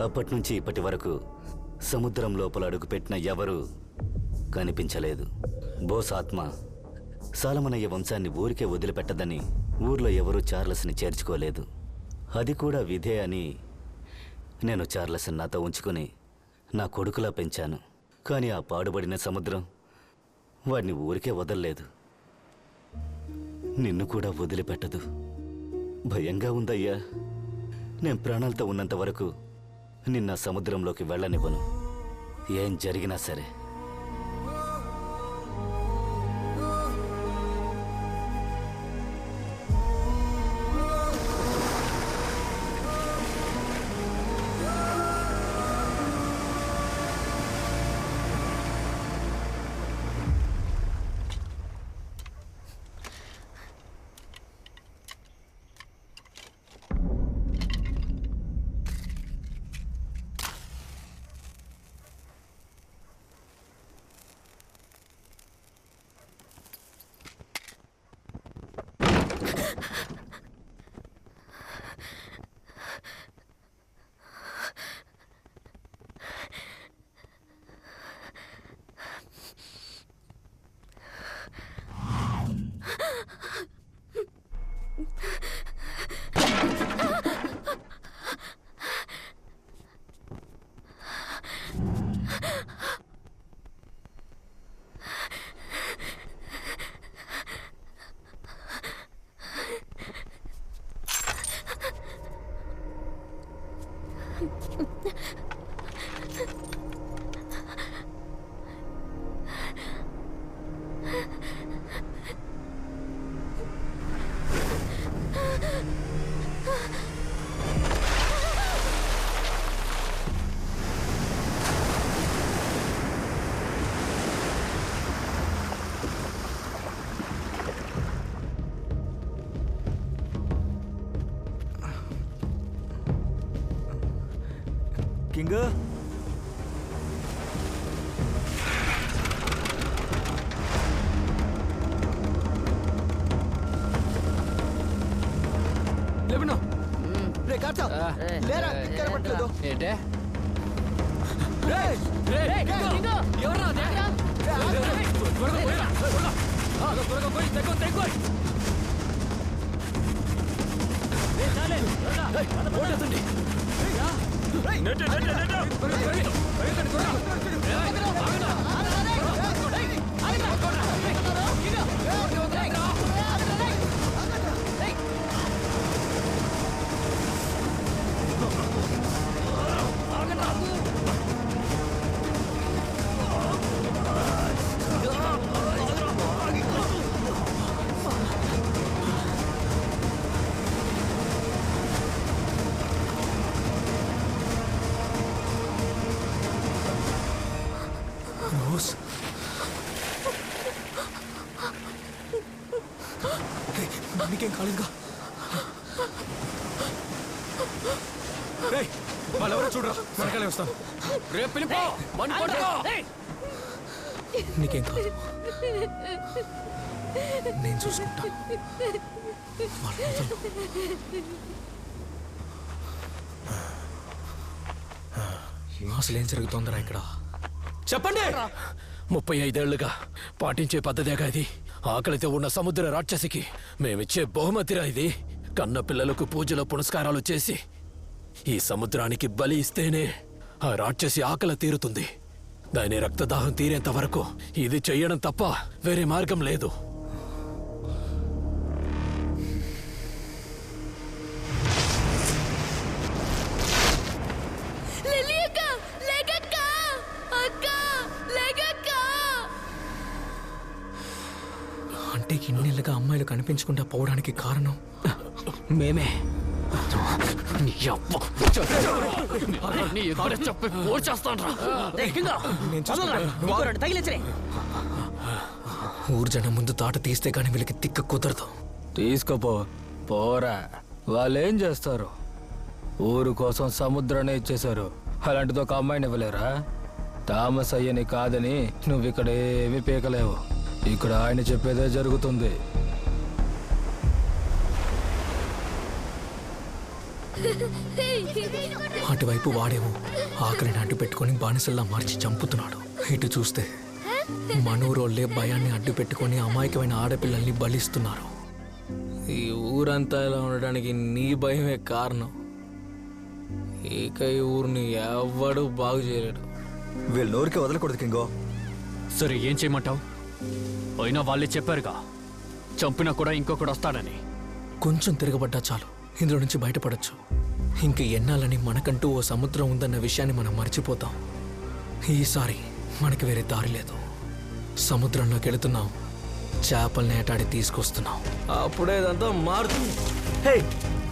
అప్పటినుంచి ఇప్పటి వరకు సముద్రం లోపల అడుగుపెట్టిన ఎవరూ కనిపించలేదు. బోస్ ఆత్మ సాలమనయ్య వంశాన్ని ఊరికే వదిలిపెట్టదని ఊర్లో ఎవరూ చార్లెస్ని చేర్చుకోలేదు. అది కూడా విధే అని నేను చార్లెస్ని నాతో ఉంచుకుని నా కొడుకులా పెంచాను. కానీ ఆ పాడుబడిన సముద్రం వాడిని ఊరికే వదల్లేదు, నిన్ను కూడా వదిలిపెట్టదు. భయంగా ఉందయ్యా. నేను ప్రాణాలతో ఉన్నంత వరకు నిన్న సముద్రంలోకి వెళ్ళనివ్వను, ఏం జరిగినా సరే. కింగ్, లేవను రే కాచా లేరా, కనపట్లేదు. ఏంటే ఎవరా త్వరగా పోయి తెగో నీకేం కాలింగా? వాళ్ళెవరో చూడరా, మనకాలే వస్తాను. రేపు పిలిపో, నీకేం కాదు, నేను చూసుకుంటా. అసలు ఏం జరుగుతోందిరా ఇక్కడ? చెప్పండి. 35 ఏళ్లుగా పాటించే పద్ధతేగా ఇది. ఆకలితో ఉన్న సముద్ర రాక్షసికి మేమిచ్చే బహుమతిరా ఇది. కన్న పిల్లలకు పూజలు పునస్కారాలు చేసి ఈ సముద్రానికి బలి ఇస్తేనే ఆ రాక్షసి ఆకలి తీరుతుంది. దాని రక్తదాహం తీరేంత వరకు ఇది చెయ్యడం తప్ప వేరే మార్గం లేదు. అంటే ఇన్నేళ్ళుగా అమ్మాయిలు కనిపించకుండా పోవడానికి కారణం మేమే. ఊరు జనం ముందు తాట తీస్తే కానీ వీళ్ళకి తిక్క కుదరదు. తీసుకోపో, పోరా. వాళ్ళేం చేస్తారు? ఊరు కోసం సముద్రాన్ని ఇచ్చేశారు, అలాంటిది ఒక అమ్మాయిని ఇవ్వలేరా? థామస్ అయ్యని కాదని నువ్వు ఇక్కడ ఏమీ పీకలేవు. ఇక్కడ ఆయన చెప్పేదే జరుగుతుంది. అటువైపు వాడేమో ఆకలిని అడ్డు పెట్టుకొని బానిసల్లా మార్చి చంపుతున్నాడు. ఇటు చూస్తే మనూరోళ్ళే భయాన్ని అడ్డు పెట్టుకొని అమాయకమైన ఆడపిల్లల్ని బలిస్తున్నారు. ఈ ఊరంతా ఇలా ఉండడానికి నీ భయమే కారణం. ఇక ఈ ఊరిని ఎవ్వడూ బాగు చేయలేడు. వీళ్ళు నోరికే వదలకూడదు కింగో. సరే ఏం చేయమంటావు? అయినా వాళ్ళే చెప్పారుగా చంపినా కూడా ఇంకొకడు వస్తాడని. కొంచెం తిరగబడ్డా చాలు, ఇందులో నుంచి బయటపడచ్చు. ఇంక ఎన్నాలని మనకంటూ ఓ సముద్రం ఉందన్న విషయాన్ని మనం మర్చిపోతాం. ఈసారి మనకి వేరే దారి లేదు. సముద్రంలోకి వెళుతున్నాం, చేపల్ని ఏటాడి తీసుకొస్తున్నాం. అప్పుడే ఇదంతా మారుతుంది. హే,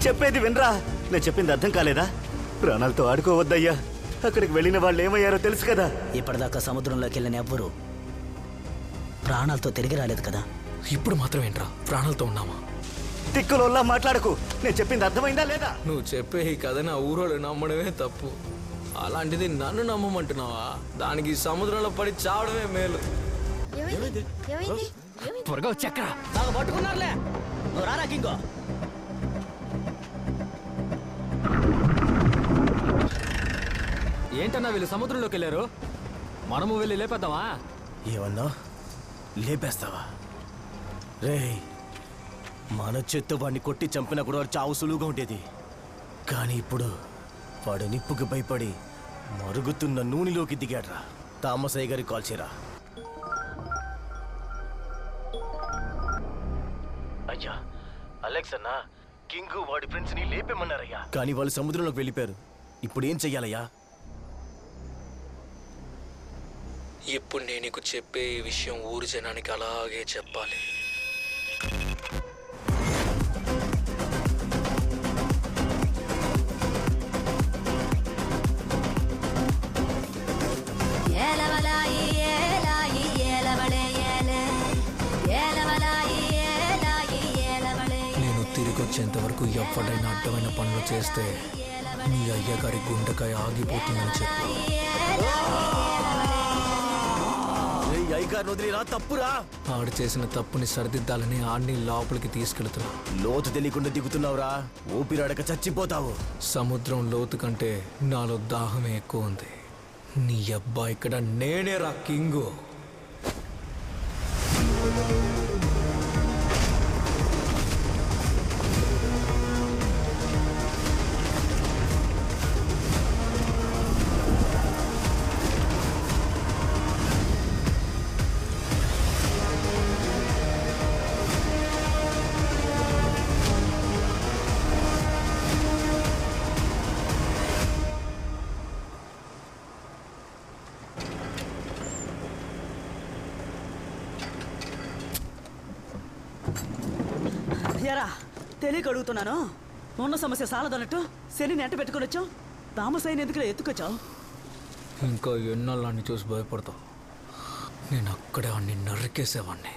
చెప్పేది వినరా? నేను చెప్పింది అర్థం కాలేదా? ప్రాణాలతో ఆడుకోవద్దయ్యా. అక్కడికి వెళ్ళిన వాళ్ళు ఏమయ్యారో తెలుసు కదా. ఇప్పటిదాకా సముద్రంలోకి వెళ్ళిన ఎవ్వరూ ప్రాణాలతో తిరిగి రాలేదు కదా. ఇప్పుడు మాత్రం ఏంట్రా ప్రాణాలతో ఉన్నామా? తిక్కులోలా మాట్లాడకు. నేను చెప్పింది అర్థమైందా లేదా? నువ్వు చెప్పే ఈ కథ నా ఊరోళ్ళు నమ్మడమే తప్పు. అలాంటిది నన్ను నమ్మమంటున్నావా? దానికి సముద్రంలో పడి చావడమే మేలు. త్వరగా వచ్చాకరా. పట్టుకున్నారులే, నువ్వు రారా కింగో. ఏంటన్నా వీళ్ళు సముద్రంలోకి వెళ్ళారు? మనము వెళ్ళి లేపేద్దామా? ఏమన్నా లేపేస్తావా? రేయ్, మన చేత్తో వాడిని కొట్టి చంపినా కూడా వాడు చావు సులువుగా ఉండేది. కానీ ఇప్పుడు వాడు నిప్పుకి భయపడి మరుగుతున్న నూనెలోకి దిగాడ్రా. తామసయ్య గారికి కాల్ చేయరా. అయ్యా, అలెక్స్ అన్న, కింగ్ వాడి ఫ్రెండ్స్ ని లేపేమన్నారయ్యా. కానీ వాళ్ళు సముద్రంలోకి వెళ్ళిపోయారు. ఇప్పుడు ఏం చెయ్యాలయ్యా? ఇప్పుడు నేను నీకు చెప్పే ఈ విషయం ఊరి జనానికి అలాగే చెప్పాలి. నేను తిరిగి వచ్చేంత వరకు ఎవడైనా అడ్డమైన పనులు చేస్తే నీ అయ్యగారి గుండెకాయ ఆగిపోతుందని చెప్పు. అయ్యగారిని వదిలేరా, తప్పురా. ఆడు చేసిన తప్పుని సరిదిద్దాలని ఆడిని లోపలికి తీసుకెళ్తున్నా. లోతు తెలియకుండా దిగుతున్నావురా, ఊపిరాడక చచ్చిపోతావు. సముద్రం లోతు కంటే నాలో దాహమే ఎక్కువ ఉంది. నీ అబ్బాయి ఇక్కడ నేనే రా కింగు. ఎరా తెలియక అడుగుతున్నాను. ఉన్న సమస్య సాలదన్నట్టు శని నెంట పెట్టుకుని వచ్చావు. తామసైన ఎందుకు ఎత్తుకొచ్చావు? ఇంకా ఎన్నాళ్ళని చూసి భయపడతావు? నేను అక్కడే అన్ని నరికేసేవాడిని.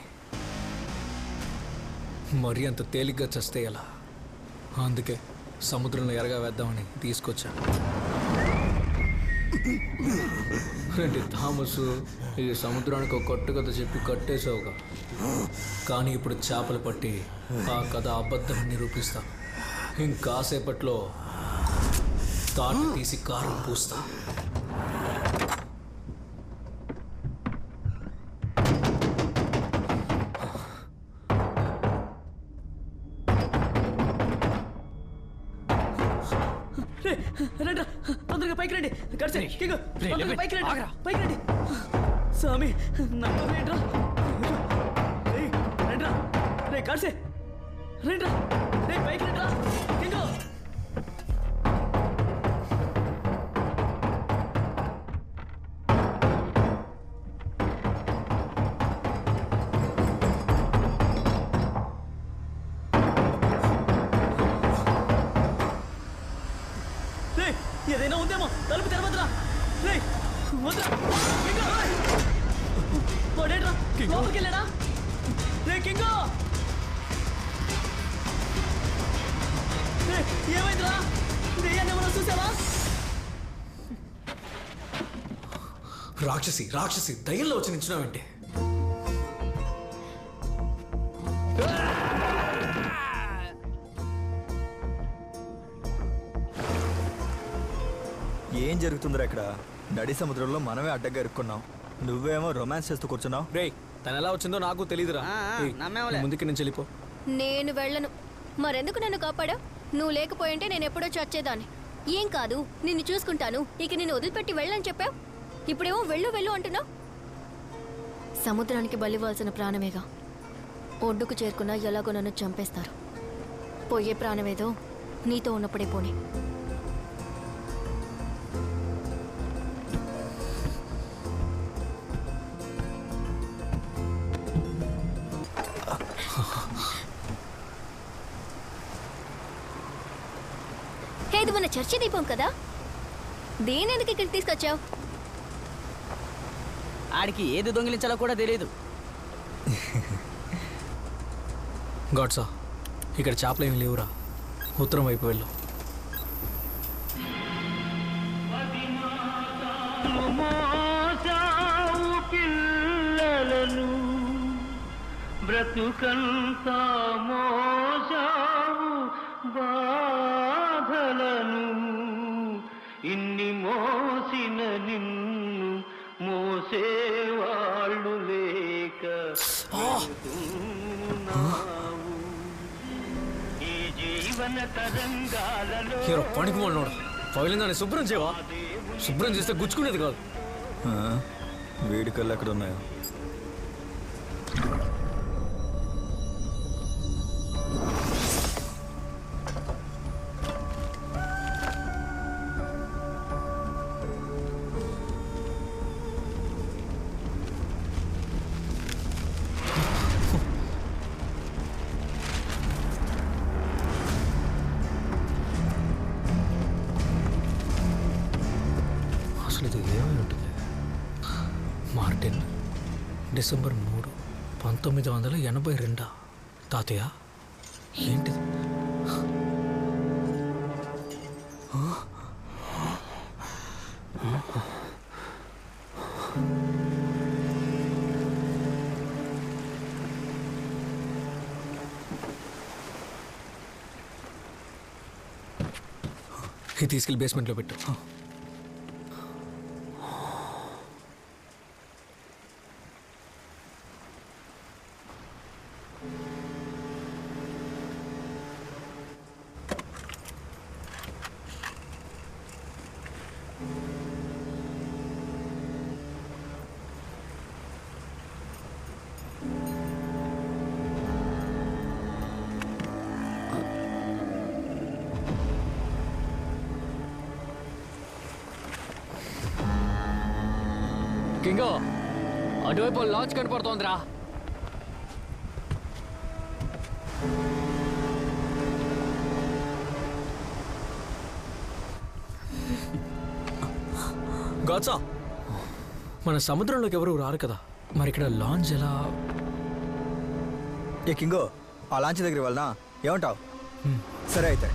మరీ అంత తేలిగ్గా చస్తే ఎలా? అందుకే సముద్రంలో ఎరగా వేద్దామని తీసుకొచ్చా. ఏంటి థామస్, ఈ సముద్రానికి ఒక కొట్టు కథ చెప్పి కట్టేసావుగా. కానీ ఇప్పుడు చేపలు పట్టి ఆ కథ అబద్ధం నిరూపిస్తా. ఇంకాసేపట్లో తాటి తీసి కారం పూస్తా. రండి, తొందరగా పైకి రండి. గడిచే కింగ్, తొందరగా పైకి రండి, పైకి రండి. స్వామి నమ్మరేంట్రా? రండిరా రే, గడిచే రండిరా రే, పైకి రండిరా కింగ్. ఏదైనా ఉందేమో, తలుపు తెరవద్దురా. వద్దురా, లోపలికి వెళ్ళాడా రే కింగో? ఏమైందిరా? దెయ్యాన్ని ఏమన్నా చూసావా? రాక్షసి రాక్షసి దయ్యంలో వచ్చి నించున్నావంటే? జరుగుతుందిరా ఇక్కడ? నడి సముద్రంలో మనమే అడ్డగా ఇరుక్కున్నాం. నువ్వేమో రొమాన్స్ చేస్తూ కూర్చున్నావు. రే తను ఎలా వచ్చిందో నాకు తెలియదురా. ముందుకి నుంచి వెళ్ళిపో. నేను వెళ్ళను. మరెందుకు నన్ను కాపాడా? నువ్వు లేకపోయింటే నేను ఎప్పుడో చచ్చేదాన్ని. ఏం కాదు, నిన్ను చూసుకుంటాను. ఇక నిన్ను వదిలిపెట్టి వెళ్ళని చెప్పావు. ఇప్పుడేమో వెళ్ళు వెళ్ళు అంటున్నావు. సముద్రానికి బలివ్వాల్సిన ప్రాణమేగా. ఒడ్డుకు చేరుకున్నా ఎలాగో నన్ను చంపేస్తారు. పోయే ప్రాణమేదో నీతో ఉన్నప్పుడే పోనీ. ఇది మన చర్చి దీపం కదా? దేనెందుకు ఇక్కడికి తీసుకొచ్చావు? ఆడికి ఏది దొంగిలించాలో కూడా తెలియదు. గాడ్సా, ఇక్కడ చేపలు ఏమి లేవురా. ఉత్తరం వైపు వెళ్ళు. బ్రతుకంతా మోసావు బాధలను, ఇన్ని మోసిన నిన్ను మోసేవాళ్ళు లేక ఈ జీవన తరంగాలలో పనికి మొన్నోడు పగిలిందని శుభ్రం చేయవా? శుభ్రం చేస్తే గుచ్చుకునేది కాదు. వేడి కళ్ళు ఎక్కడ ఉన్నాయో. ఇది ఏమై ఉంటుంది? Martin, December 3, 1982. తాతయ్య ఏంటిది? ఇది తీసుకెళ్ళి బేస్మెంట్లో పెట్టు. కింగో, అటువైపు లాంచ్ కనపడుతోందిరా. గాడ్సా, మన సముద్రంలోకి ఎవరు రారు కదా, మరి ఇక్కడ లాంచ్ ఎలా? ఏ కింగో, ఆ లాంచ్ దగ్గర వెళ్ళనా? ఏమంటావు? సరే అయితే